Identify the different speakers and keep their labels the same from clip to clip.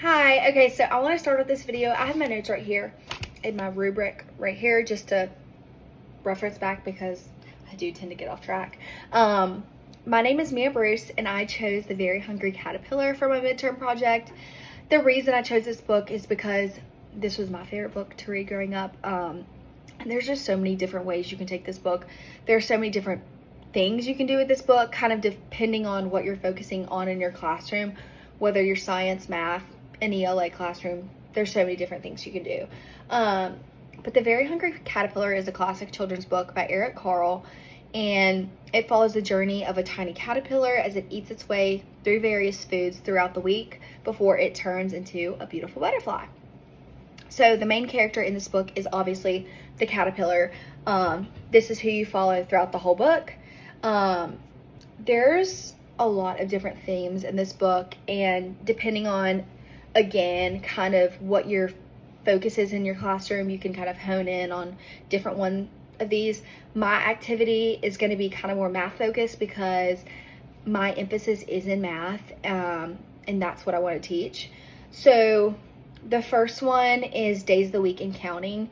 Speaker 1: Hi, okay, so I want to start with this video. I have my notes right here in my rubric right here just to reference back because I do tend to get off track. My name is Mia Bruce and I chose The Very Hungry Caterpillar for my midterm project. The reason I chose this book is because this was my favorite book to read growing up. And there's just so many different ways you can take this book. There are so many different things you can do with this book, kind of depending on what you're focusing on in your classroom, whether you're science, math, an ELA classroom. There's so many different things you can do. But The Very Hungry Caterpillar is a classic children's book by Eric Carle, and it follows the journey of a tiny caterpillar as it eats its way through various foods throughout the week before it turns into a beautiful butterfly. So the main character in this book is obviously the caterpillar. This is who you follow throughout the whole book. There's a lot of different themes in this book, and depending on, again, kind of what your focus is in your classroom, you can kind of hone in on different one of these. My activity is going to be kind of more math focused because my emphasis is in math, and that's what I want to teach. So the first one is Days of the Week and Counting.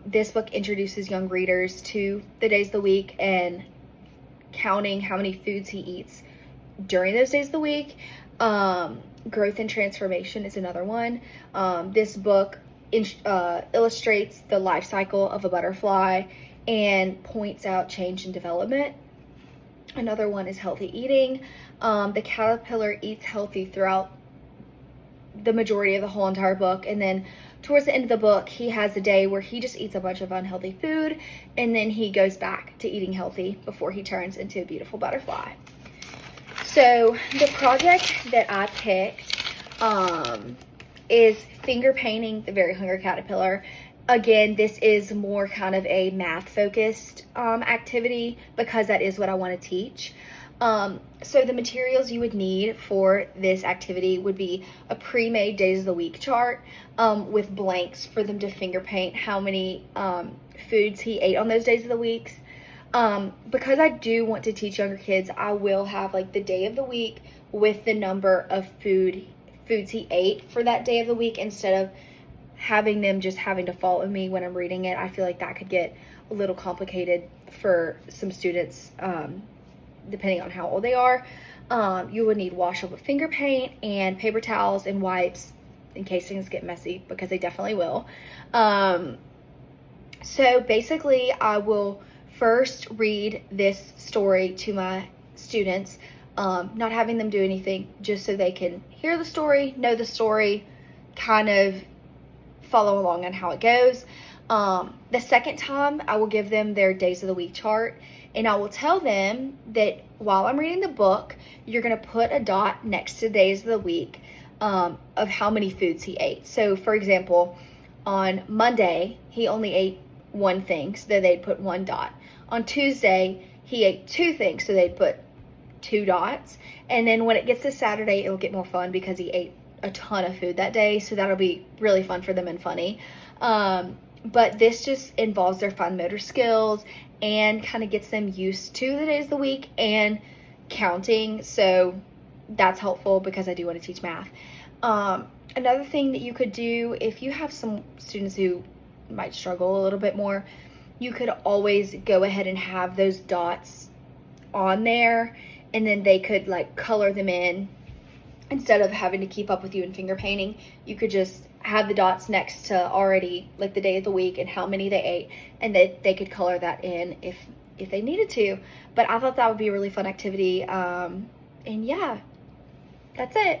Speaker 1: This book introduces young readers to the days of the week and counting how many foods he eats during those days of the week. Growth and Transformation is another one. This book illustrates the life cycle of a butterfly and points out change and development. Another one is Healthy Eating. The caterpillar eats healthy throughout the majority of the whole entire book, and then towards the end of the book he has a day where he just eats a bunch of unhealthy food, and then he goes back to eating healthy before he turns into a beautiful butterfly. So the project that I picked is finger painting The Very Hungry Caterpillar. Again, this is more kind of a math focused activity because that is what I want to teach. So the materials you would need for this activity would be a pre-made days of the week chart with blanks for them to finger paint how many foods he ate on those days of the week. Because I do want to teach younger kids, I will have like the day of the week with the number of foods he ate for that day of the week, instead of having them just having to follow me when I'm reading it. I feel like that could get a little complicated for some students, depending on how old they are. You would need washable finger paint and paper towels and wipes in case things get messy, because they definitely will. So basically I will first read this story to my students, not having them do anything, just so they can hear the story, know the story, kind of follow along on how it goes. The second time I will give them their days of the week chart, and I will tell them that while I'm reading the book, you're going to put a dot next to days of the week of how many foods he ate. So for example, on Monday he only ate one thing, so they'd put one dot. On Tuesday, he ate two things, so they'd put two dots. And then when it gets to Saturday, it'll get more fun because he ate a ton of food that day, so that'll be really fun for them and funny. But this just involves their fine motor skills and kind of gets them used to the days of the week and counting, so that's helpful because I do want to teach math. Another thing that you could do, if you have some students who might struggle a little bit more, you could always go ahead and have those dots on there, and then they could like color them in instead of having to keep up with you in finger painting. You could just have the dots next to already like the day of the week and how many they ate, and they could color that in if they needed to. But I thought that would be a really fun activity, and yeah, that's it.